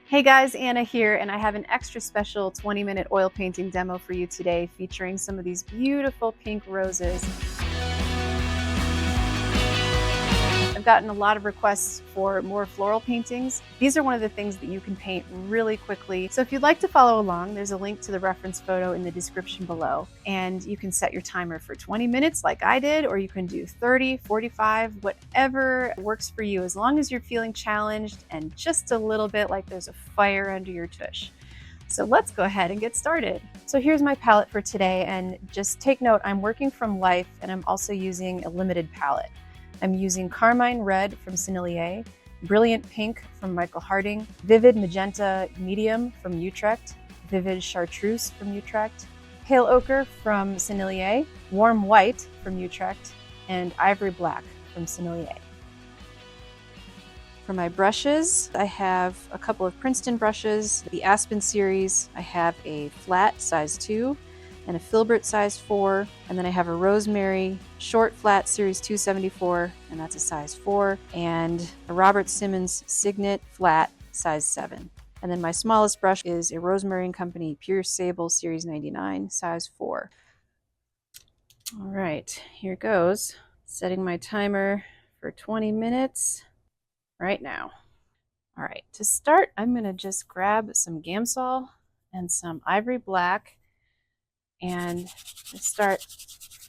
Hey guys, Anna here, and I have an extra special 20-minute oil painting demo for you today featuring some of these beautiful pink roses. I've gotten a lot of requests for more floral paintings. These are one of the things that you can paint really quickly. So if you'd like to follow along, there's a link to the reference photo in the description below. And you can set your timer for 20 minutes like I did, or you can do 30, 45, whatever works for you, as long as you're feeling challenged and just a little bit like there's a fire under your tush. So let's go ahead and get started. So here's my palette for today, and just take note, I'm working from Life and I'm also using a limited palette. I'm using Carmine Red from Sennelier, Brilliant Pink from Michael Harding, Vivid Magenta Medium from Utrecht, Vivid Chartreuse from Utrecht, Pale Ochre from Sennelier, Warm White from Utrecht, and Ivory Black from Sennelier. For my brushes, I have a couple of Princeton brushes, the Aspen series. I have a flat size 2 and a filbert size 4, and then I have a Rosemary short flat series 274, and that's a size 4, and a Robert Simmons Signet flat size 7. And then my smallest brush is a Rosemary and Co Pure Sable series 99 size 4. All right, here goes. Setting my timer for 20 minutes right now. All right, to start, I'm gonna just grab some Gamsol and some Ivory Black and start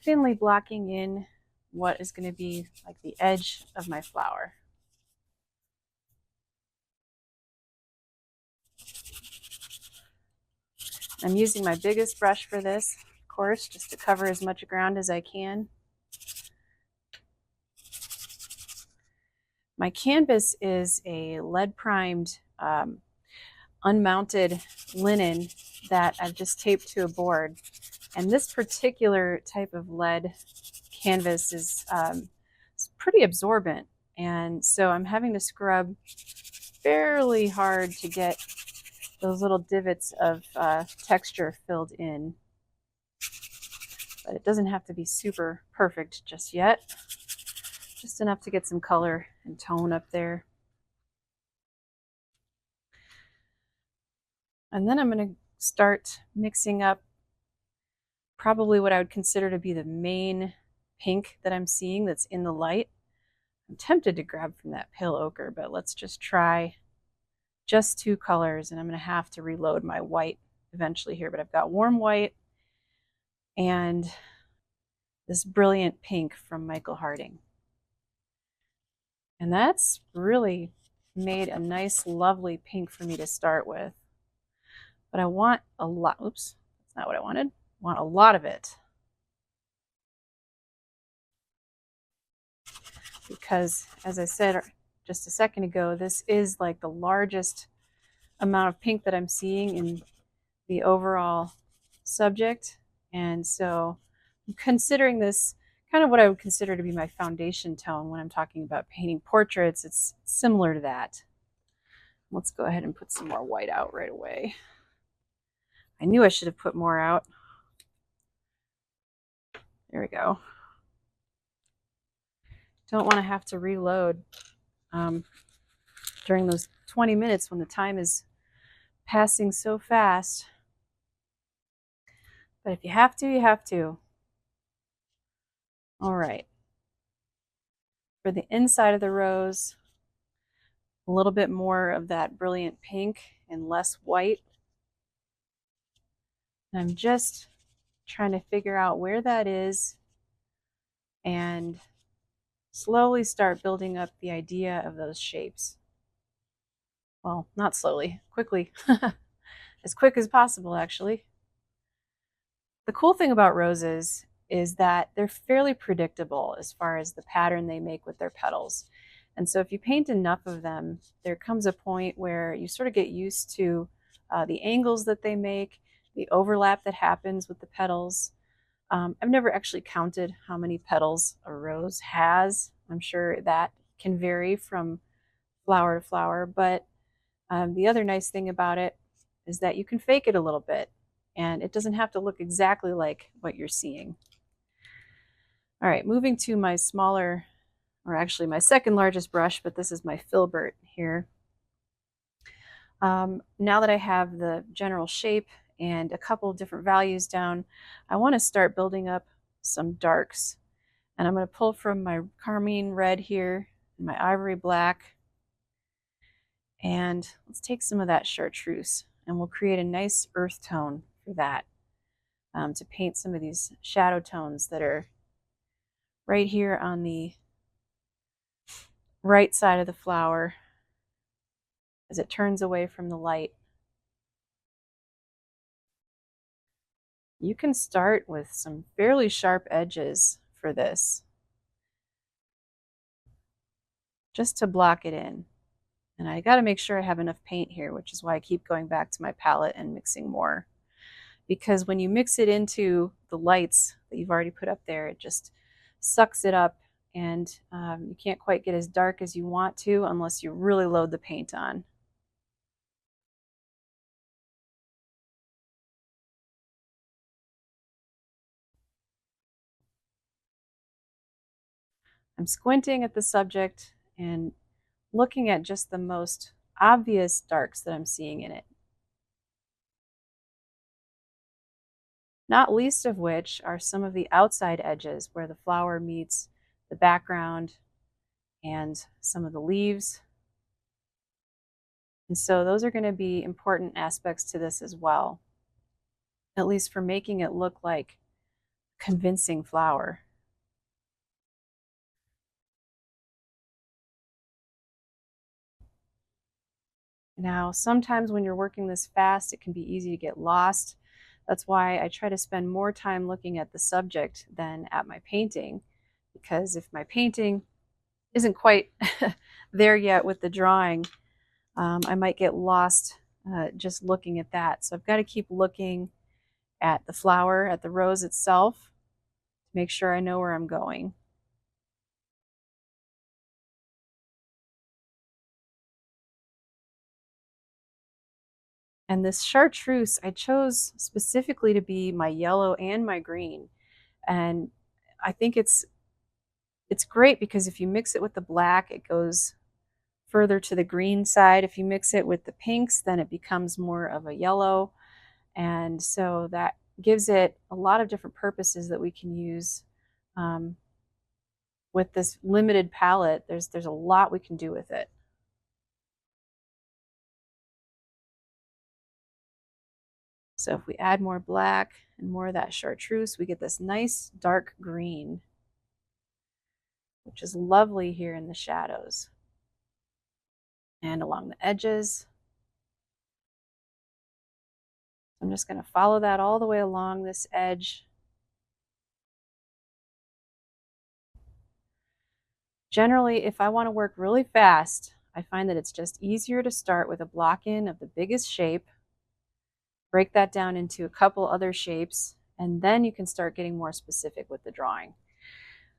thinly blocking in what is going to be like the edge of my flower. I'm using my biggest brush for this, of course, just to cover as much ground as I can. My canvas is a lead primed unmounted linen that I've just taped to a board. And this particular type of lead canvas is pretty absorbent. And so I'm having to scrub fairly hard to get those little divots of texture filled in. But it doesn't have to be super perfect just yet. Just enough to get some color and tone up there. And then I'm going to start mixing up probably what I would consider to be the main pink that I'm seeing that's in the light. I'm tempted to grab from that pale ochre, but let's just try just 2 colors, and I'm going to have to reload my white eventually here, but I've got Warm White and this Brilliant Pink from Michael Harding. And that's really made a nice, lovely pink for me to start with. But I want a lot, oops, that's not what I wanted. I want a lot of it. Because as I said just a second ago, this is like the largest amount of pink that I'm seeing in the overall subject. And so I'm considering this kind of what I would consider to be my foundation tone when I'm talking about painting portraits. It's similar to that. Let's go ahead and put some more white out right away. I knew I should have put more out. There we go. Don't want to have to reload during those 20 minutes when the time is passing so fast. But if you have to, you have to. All right. For the inside of the rose, a little bit more of that Brilliant Pink and less white. And I'm just trying to figure out where that is and slowly start building up the idea of those shapes. Well, not slowly, quickly. As quick as possible, actually. The cool thing about roses is that they're fairly predictable as far as the pattern they make with their petals. And so if you paint enough of them, there comes a point where you sort of get used to the angles that they make, the overlap that happens with the petals. I've never actually counted how many petals a rose has. I'm sure that can vary from flower to flower, but the other nice thing about it is that you can fake it a little bit, and it doesn't have to look exactly like what you're seeing. All right, moving to my smaller, or actually my second largest brush, but this is my filbert here. Now that I have the general shape and a couple of different values down, I want to start building up some darks. And I'm going to pull from my carmine red here, my ivory black, and let's take some of that chartreuse, and we'll create a nice earth tone for that, to paint some of these shadow tones that are right here on the right side of the flower as it turns away from the light. You can start with some fairly sharp edges for this, just to block it in. And I got to make sure I have enough paint here, which is why I keep going back to my palette and mixing more. Because when you mix it into the lights that you've already put up there, it just sucks it up, and you can't quite get as dark as you want to unless you really load the paint on. I'm squinting at the subject and looking at just the most obvious darks that I'm seeing in it. Not least of which are some of the outside edges where the flower meets the background and some of the leaves. And so those are going to be important aspects to this as well, at least for making it look like a convincing flower. Now, sometimes when you're working this fast, it can be easy to get lost. That's why I try to spend more time looking at the subject than at my painting, because if my painting isn't quite there yet with the drawing, I might get lost just looking at that. So I've got to keep looking at the flower, at the rose itself, to make sure I know where I'm going. And this chartreuse, I chose specifically to be my yellow and my green. And I think it's great because if you mix it with the black, it goes further to the green side. If you mix it with the pinks, then it becomes more of a yellow. And so that gives it a lot of different purposes that we can use. With this limited palette, there's a lot we can do with it. So if we add more black and more of that chartreuse, we get this nice dark green, which is lovely here in the shadows and along the edges. I'm just going to follow that all the way along this edge. Generally, if I want to work really fast, I find that it's just easier to start with a block-in of the biggest shape, break that down into a couple other shapes, and then you can start getting more specific with the drawing.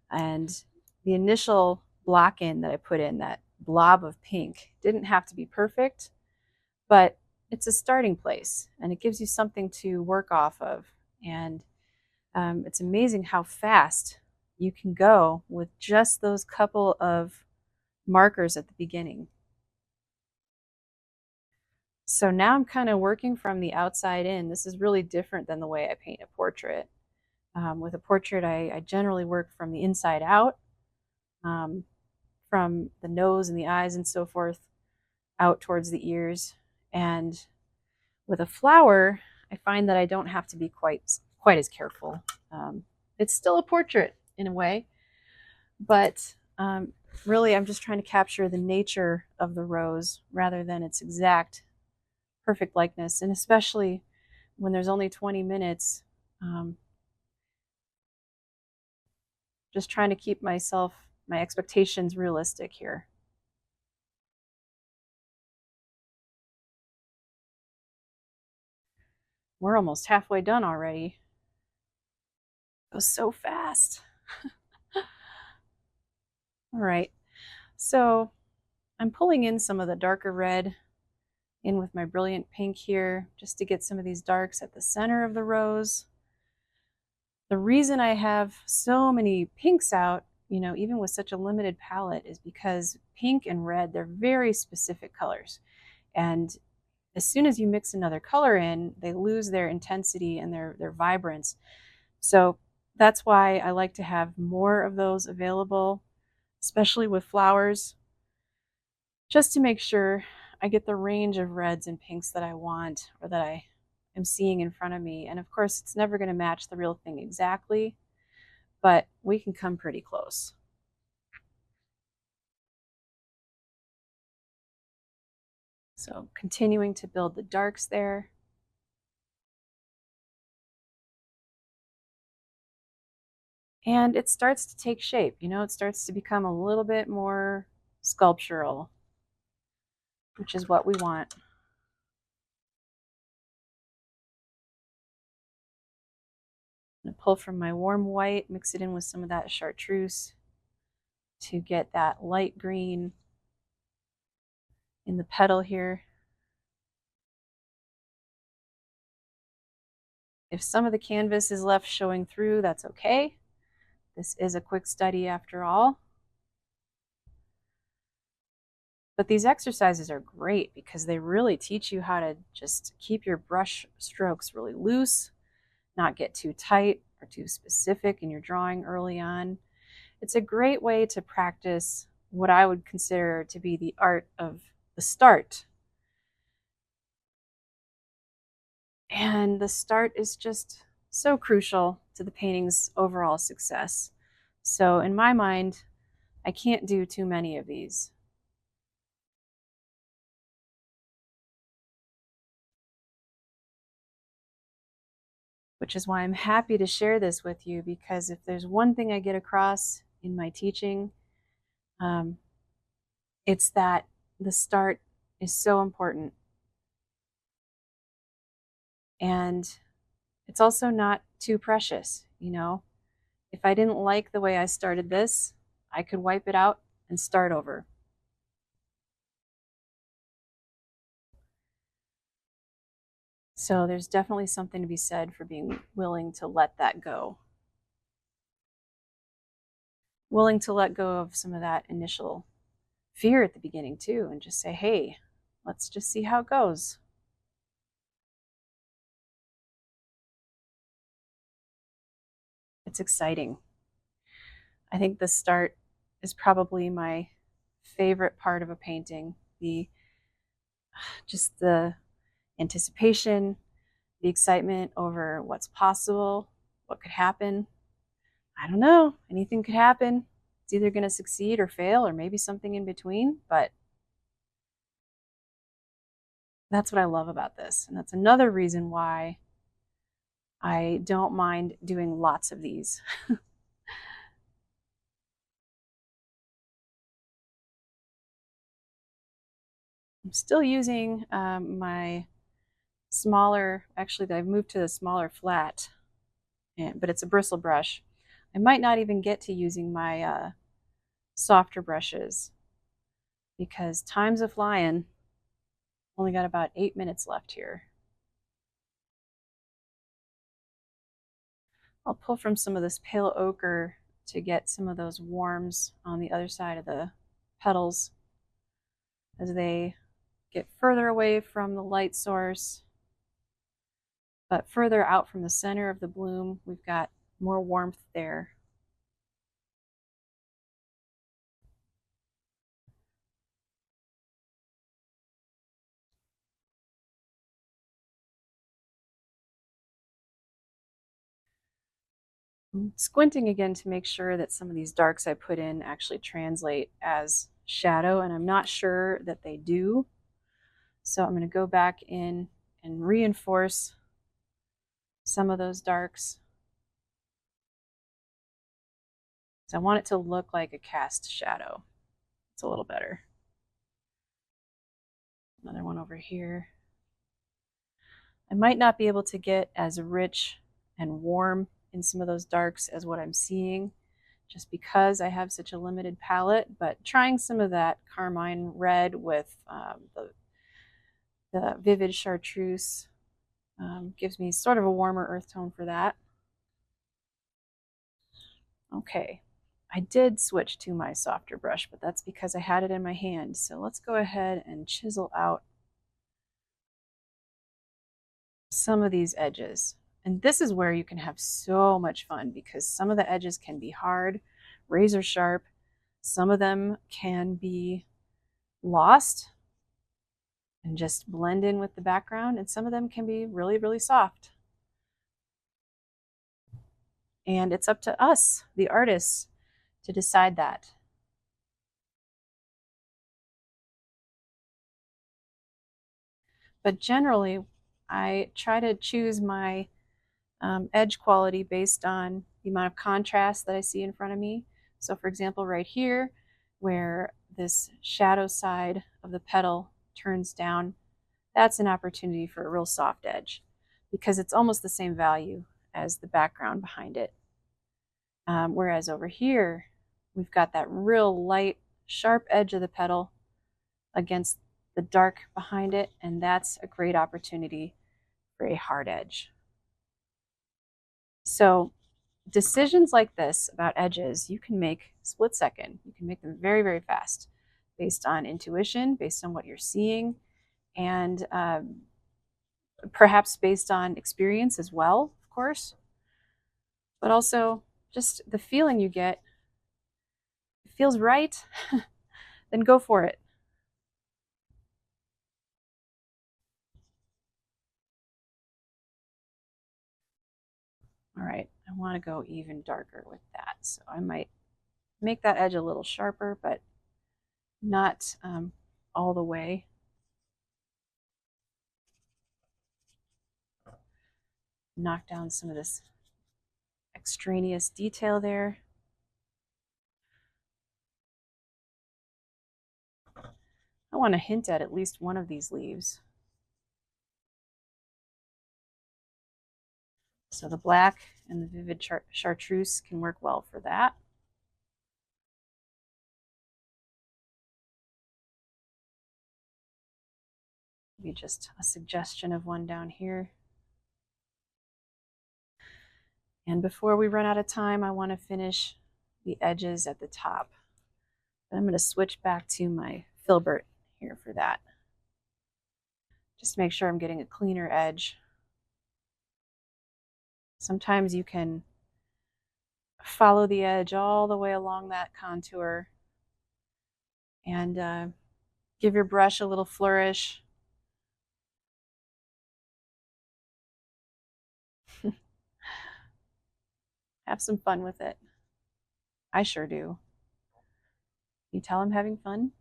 And the initial block-in that I put in, that blob of pink, didn't have to be perfect, but it's a starting place, and it gives you something to work off of. And it's amazing how fast you can go with just those couple of markers at the beginning. So now I'm kind of working from the outside in. This is really different than the way I paint a portrait. With a portrait, I generally work from the inside out, from the nose and the eyes and so forth, out towards the ears. And with a flower, I find that I don't have to be quite as careful. It's still a portrait in a way, but really I'm just trying to capture the nature of the rose rather than its exact perfect likeness. And especially when there's only 20 minutes, just trying to keep my expectations realistic here. We're almost halfway done already. It goes so fast. All right, so I'm pulling in some of the darker red in with my brilliant pink here, just to get some of these darks at the center of the rose. The reason I have so many pinks out, even with such a limited palette, is because pink and red, they're very specific colors. And as soon as you mix another color in, they lose their intensity and their vibrance. So that's why I like to have more of those available, especially with flowers, just to make sure I get the range of reds and pinks that I want or that I am seeing in front of me. And of course, it's never going to match the real thing exactly, but we can come pretty close. So continuing to build the darks there. And it starts to take shape, you know, it starts to become a little bit more sculptural, which is what we want. I'm going to pull from my warm white, mix it in with some of that chartreuse to get that light green in the petal here. If some of the canvas is left showing through, that's okay. This is a quick study after all. But these exercises are great because they really teach you how to just keep your brush strokes really loose, not get too tight or too specific in your drawing early on. It's a great way to practice what I would consider to be the art of the start. And the start is just so crucial to the painting's overall success. So in my mind, I can't do too many of these. Which is why I'm happy to share this with you, because if there's one thing I get across in my teaching, it's that the start is so important. And it's also not too precious, you know. If I didn't like the way I started this, I could wipe it out and start over. So there's definitely something to be said for being willing to let that go. Willing to let go of some of that initial fear at the beginning too, and just say, hey, let's just see how it goes. It's exciting. I think the start is probably my favorite part of a painting. Just the anticipation, the excitement over what's possible, what could happen. I don't know, anything could happen. It's either going to succeed or fail, or maybe something in between, but that's what I love about this. And that's another reason why I don't mind doing lots of these. I'm still using my smaller, actually I've moved to the smaller flat, but it's a bristle brush. I might not even get to using my softer brushes because time's a flying. Only got about 8 minutes left here. I'll pull from some of this pale ochre to get some of those warms on the other side of the petals as they get further away from the light source, but further out from the center of the bloom, we've got more warmth there. I'm squinting again to make sure that some of these darks I put in actually translate as shadow, and I'm not sure that they do. So I'm going to go back in and reinforce some of those darks. So I want it to look like a cast shadow. It's a little better. Another one over here. I might not be able to get as rich and warm in some of those darks as what I'm seeing, just because I have such a limited palette, but trying some of that carmine red with the vivid chartreuse gives me sort of a warmer earth tone for that. Okay, I did switch to my softer brush, but that's because I had it in my hand. So let's go ahead and chisel out some of these edges. And this is where you can have so much fun because some of the edges can be hard, razor sharp. Some of them can be lost and just blend in with the background, and some of them can be really, really soft. And it's up to us, the artists, to decide that. But generally, I try to choose my edge quality based on the amount of contrast that I see in front of me. So for example, right here, where this shadow side of the petal turns down, that's an opportunity for a real soft edge because it's almost the same value as the background behind it. Whereas over here, we've got that real light, sharp edge of the petal against the dark behind it, and that's a great opportunity for a hard edge. So decisions like this about edges, you can make split second. You can make them very, very fast based on intuition, based on what you're seeing, and perhaps based on experience as well, of course, but also just the feeling you get. If it feels right, then go for it. All right, I want to go even darker with that. So I might make that edge a little sharper, but not all the way. Knock down some of this extraneous detail there. I want to hint at least one of these leaves. So the black and the vivid chartreuse can work well for that. Maybe just a suggestion of one down here. And before we run out of time, I want to finish the edges at the top. But I'm going to switch back to my filbert here for that. Just to make sure I'm getting a cleaner edge. Sometimes you can follow the edge all the way along that contour and give your brush a little flourish. Have some fun with it. I sure do. You tell I'm having fun?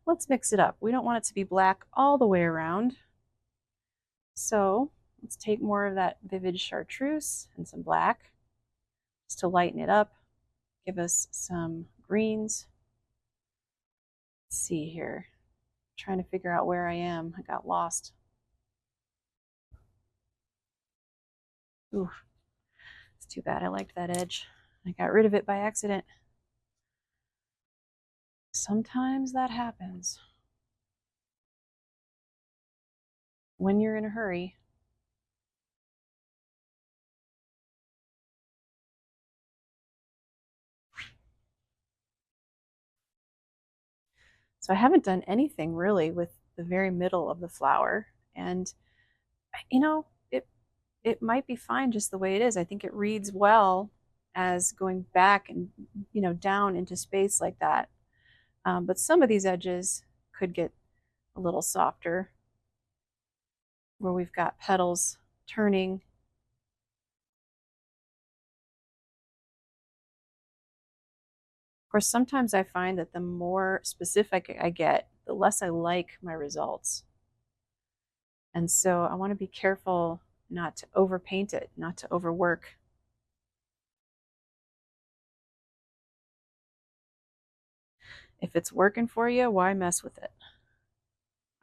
Let's mix it up. We don't want it to be black all the way around. So let's take more of that vivid chartreuse and some black just to lighten it up, give us some greens. Let's see here. I'm trying to figure out where I am. I got lost. Ooh, it's too bad. I liked that edge. I got rid of it by accident. Sometimes that happens when you're in a hurry. So I haven't done anything really with the very middle of the flower. And, you know, it might be fine just the way it is. I think it reads well as going back and, you know, down into space like that. But some of these edges could get a little softer where we've got petals turning. Of course, sometimes I find that the more specific I get, the less I like my results. And so I want to be careful not to overpaint it, not to overwork. If it's working for you, why mess with it?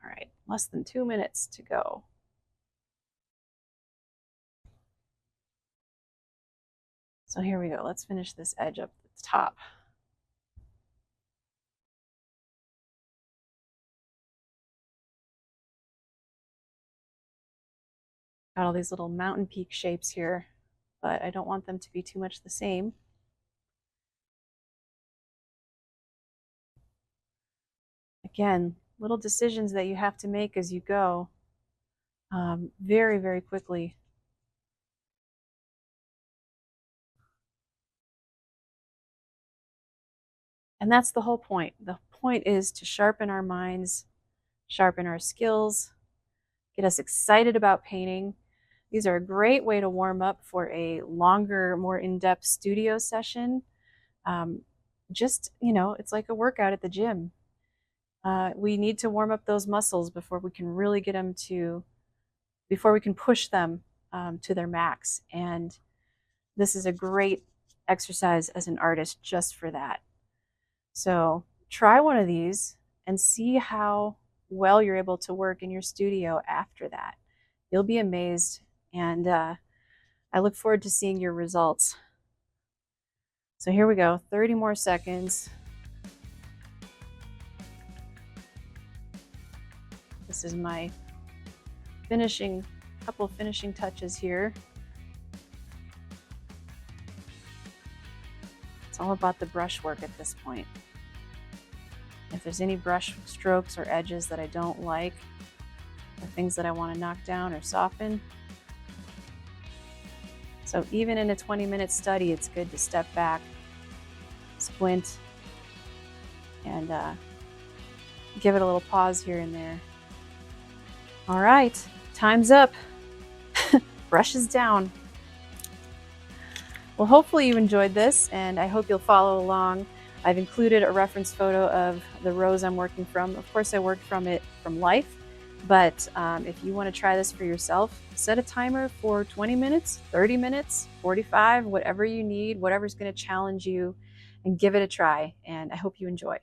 All right, less than 2 minutes to go. So here we go. Let's finish this edge up at the top. Got all these little mountain peak shapes here, but I don't want them to be too much the same. Again, little decisions that you have to make as you go, very, very quickly. And that's the whole point. The point is to sharpen our minds, sharpen our skills, get us excited about painting. These are a great way to warm up for a longer, more in-depth studio session. Just, it's like a workout at the gym. We need to warm up those muscles before we can really get them before we can push them to their max. And this is a great exercise as an artist just for that. So try one of these and see how well you're able to work in your studio after that. You'll be amazed, and I look forward to seeing your results. So here we go, 30 more seconds. This is my couple of finishing touches here. It's all about the brush work at this point. If there's any brush strokes or edges that I don't like, or things that I want to knock down or soften. So even in a 20-minute study, it's good to step back, squint, and give it a little pause here and there. All right, time's up. Brush is down. Well, hopefully you enjoyed this, and I hope you'll follow along. I've included a reference photo of the rose I'm working from. Of course, I worked from it from life, but if you want to try this for yourself, set a timer for 20 minutes, 30 minutes, 45, whatever you need, whatever's going to challenge you, and give it a try. And I hope you enjoy.